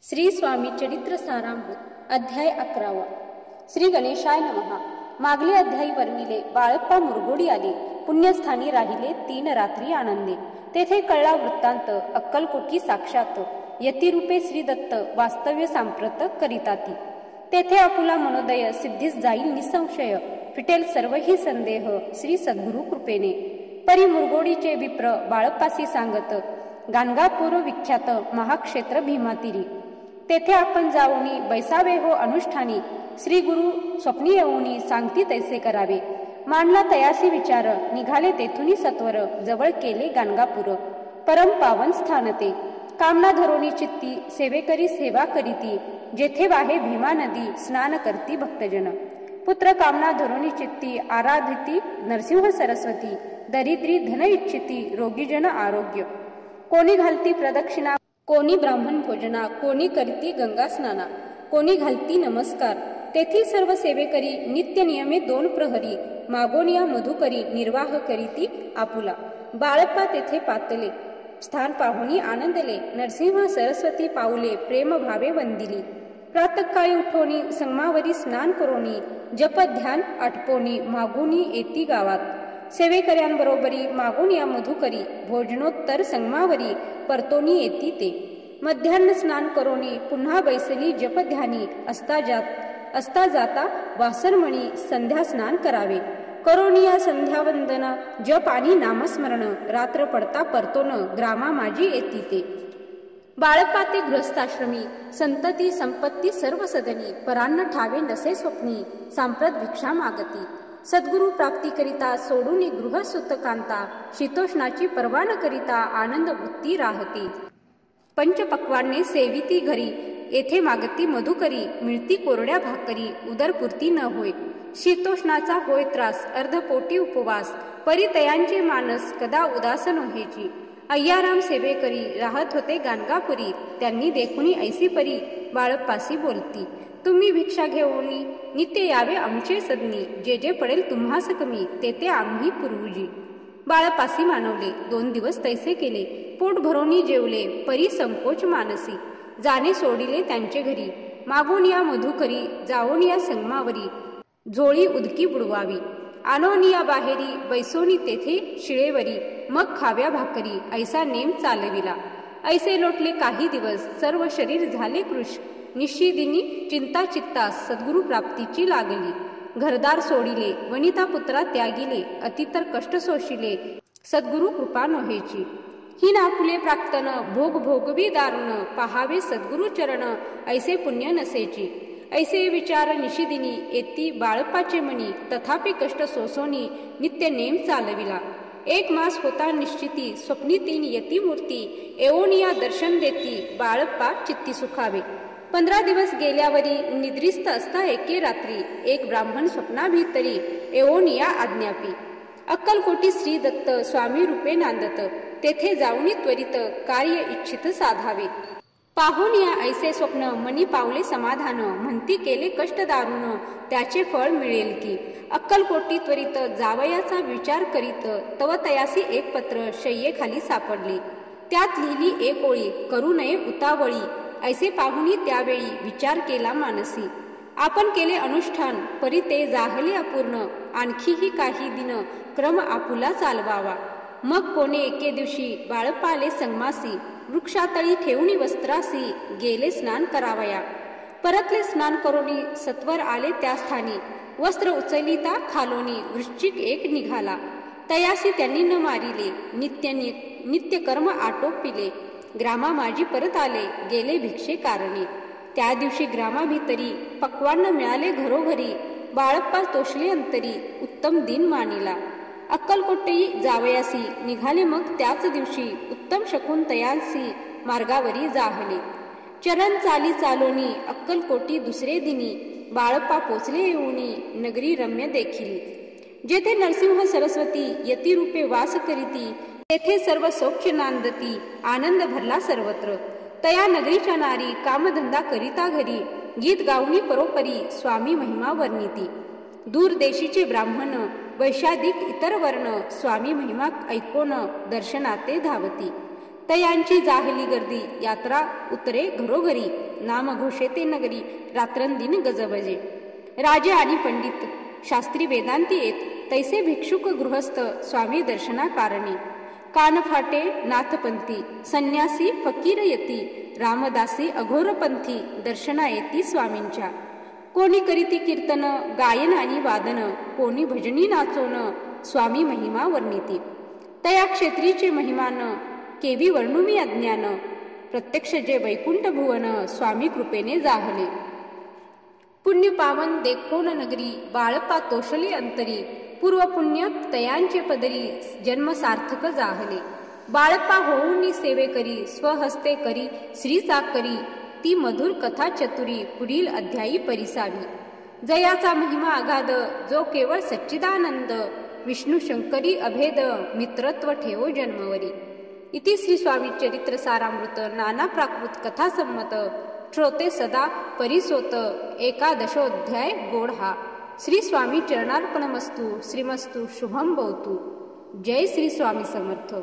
श्री स्वामी चरित्र सारामृत अध्याय 11। श्री गणेशाय नमः। मागले अध्यायी वर्णिले बाळप्पा मुरगोडी आले, पुण्यस्थानी राहिले 3 रात्री आनंदे। तेथे कळला वृत्तांत अक्कलकोटी साक्षात यतिरूपे श्री दत्त वास्तव्य सांप्रत करिताती। तेथे आपुला मनोदय सिद्धीस जाईल निसंशय, फिटेल सर्वही संदेह श्री सद्गुरु कृपेने। परी मुरगोडीचे विप्र बाळप्पासी सांगत, गाणगापूर विख्यात महाक्षेत्र भीमातीरी। तेथे आपण जाऊनी बैसावे हो अनुष्ठानी, श्री गुरु स्वप्नी येऊनी सांगती तैसे करावे। मांडला तयासी विचार, निघाले तेथुनी सत्वर, जवळ केले गाणगापूर परम पावन स्थान ते। कामना धरोनी चित्ती सेवेकरी सेवा करीती, जेथे वाहे भीमा नदी स्नान करती भक्तजन। पुत्र कामना धरोनी चित्ती आराधिती नरसिंह सरस्वती, दरिद्री धन इच्छिती रोगीजन आरोग्य। कोणी घालती प्रदक्षिणा, कोणी ब्राह्मण भोजना, कोणी करीती गंगा स्नाना, कोणी घालती नमस्कार। तेथील सर्व सेवेकरी नित्य नियमे 2 प्रहरी, मागोनिया मधुकरी निर्वाह करीती आपुला। बाळप्पा तेथे पातले, स्थान पाहुनी आनंदले, नरसिंह सरस्वती पाऊले प्रेम भावे वंदिली। प्रातःकाळी उठोनी संगमावरी स्नान करोनी, जप ध्यान आटपोनी मागुनी येती गावात। सेवेकऱ्यांबरोबरी मागून या मधुकरी, भोजनोत्तर संगमावरी परतोनी येती ते। मध्यान्ह स्नान करोनी पुन्हा बैसली जपध्यानी, असता जाता वासरमणी संध्या स्नान करावे। करोनी या संध्यावंदन जप आणि नामस्मरण, रात्र पडता परतोन ग्रामा माझी येती ते। बाळप्पा ते गृहस्थाश्रमी, संतती संपत्ती सर्व सदनी, परान्न ठावे नसे स्वप्नी सांप्रत भिक्षा मागती। सद्गुरु प्राप्ती करिता सोडून गृह सुतकांता, शीतोष्णाची पर्वा न करिता आनंद वृत्ती राहती। पंचपक्वान्ने सेविती घरी, येथे मागती मधुकरी, मिळती कोरड्या भाकरी उदरपूर्ती न होय। शीतोष्णाचा होय त्रास, अर्धपोटी उपवास, परितयांचे मानस कदा उदास नव्हेची। अय्याराम सेवेकरी राहत होते गाणगापुरी, त्यांनी देखुनी ऐसी परी बाळप्पासी बोलती। तुम्ही भिक्षा घेऊनी नित्य यावे आमचे सदनी, जे जे पडेल तुम्हास कमी ते ते आम्ही पुरवुजी। बाळप्पासी मानवले, 2 दिवस तैसे केले, पोट भरोनी जेवले, परी संकोच मानसी। जाणे सोडिले त्यांचे घरी, मागून या मधुकरी, जाऊन या संगमावरी, झोळी उदकी बुडवावी। आणोनिया बाहेरी, बैसोनी तेथे शिळेवरी, मग खाव्या भाकरी, ऐसा नेम चालविला। ऐसे लोटले काही दिवस, सर्व शरीर झाले कृश। निशिदिनी चिंता चित्तास सद्गुरु प्राप्तीची लागली। घरदार सोडिले, वनिता पुत्रा त्यागिले, अतितर कष्ट सोशिले, सद्गुरु कृपा नव्हेची। ही नापुले प्राक्तन भोग भोगवी दारुण, पहावे सद्गुरु चरण ऐसे पुण्य नसेची। ऐसे विचार निशिदिनी येती बाळप्पाचे मनी, तथापि कष्ट सोसोनी नित्य नेम चालविला। 1 मास होता निश्चिती, स्वप्नी 3 यती मूर्ती, एवोनिया दर्शन देती बाळप्पा चित्ती सुखावे। 15 दिवस गेल्यावरी, निद्रिस्त असता एके रात्री, एक ब्राह्मण स्वप्नाभितरी एवोनिया आज्ञापी। अक्कलकोटी श्री दत्त स्वामी रूपे नांदत, तेथे जाऊनी त्वरित कार्य इच्छित साधावे। पाहून या ऐसे स्वप्न मनी पावले समाधान, म्हणती केले कष्ट दारुण त्याचे फळ मिळेल की। अक्कलकोटी त्वरित जावयाचा विचार करीत, तव तयासी एक पत्र शय्येखाली सापडले। त्यात लिहिली 1 ओळी, करू नये उतावळी। ऐसे पाहुनी त्यावेळी विचार केला मानसी, आपण केले अनुष्ठान परी ते जाहले अपूर्ण, आणखीही काही दिन क्रम आपुला चालवावा। मग कोणे एके दिवशी बाळप्पा आले संगमासी, वृक्षातळी ठेवणी वस्त्रासी, गेले स्नान करावया। परतले स्नान करोनी सत्वर आले त्या स्थानी, वस्त्र उचलिता खालोनी वृश्चिक एक निघाला। तयासी त्यांनी न मारिले, नित्य कर्म आटोपिले। ग्रामा माझी परत आले, गेले भिक्षे कारणे। त्या दिवशी ग्रामाभितरी पक्वान्न मिळाले घरोघरी, बाळप्पा तोषले अंतरी, उत्तम दिन मानिला। अक्कलकोटी जावयासी निघाले मग त्याच दिवशी, उत्तम शकून तयासी मार्गावरी जाहले। चरण चाली चालोनी अक्कलकोटी दुसरे दिनी, बाळप्पा पोचले येऊनी नगरी रम्य देखिली। जेथे नरसिंह सरस्वती यतिरूपे वास करीती, तेथे सर्व सौख्य नांदती, आनंद भरला सर्वत्र। तया नगरीच्या नारी कामधंदा करिता घरी, गीत गाऊनी परोपरी स्वामी महिमा वर्णिती। दूर देशीचे ब्राह्मण वैशाधिक इतर वर्ण, स्वामी महिमा ऐकोन दर्शनाते धावती। तयांची जाहली गर्दी यात्रा उतरे घरोघरी नाम घोषे ते नगरी रात्रंदिन गजबजे राजे आणि पंडित शास्त्री वेदांती येत तैसे भिक्षुक गृहस्थ स्वामी दर्शना कारणी कान फाटे नाथपंथी संन्यासी फकीर यती रामदासी अघोरपंथी दर्शना येती स्वामींच्या कोणी करीती कीर्तन गायन आणि वादन कोणी भजनी नाचोन स्वामी महिमा वर्णिती तया क्षेत्रीचे महिमान केवी वर्णुमी अज्ञान प्रत्यक्ष जे वैकुंठ भुवन स्वामी कृपेने जाहले पुण्य पावन देखोन नगरी बाळपा तोषली अंतरी पूर्व पुण्य तयांचे पदरी जन्म सार्थक जाहले बाळपा होऊनी सेवे करी स्वहस्ते करी श्रीचा करी ती मधुर कथा चतुरी पुढील अध्यायी परिसावी जयाचा महिमा अगाध जो केवळ सच्चिदानंद विष्णू शंकरी अभेद मित्रत्व ठेवो जन्मवरी इति श्री स्वामी चरित्र सारामृत नाना प्राकृत कथा संमत श्रोते सदा परिसोत एकादशोध्याय गोड हा श्री स्वामी चरणार्पणमस्तु श्रीमस्तु शुभम भवतु जय श्री स्वामी समर्थ।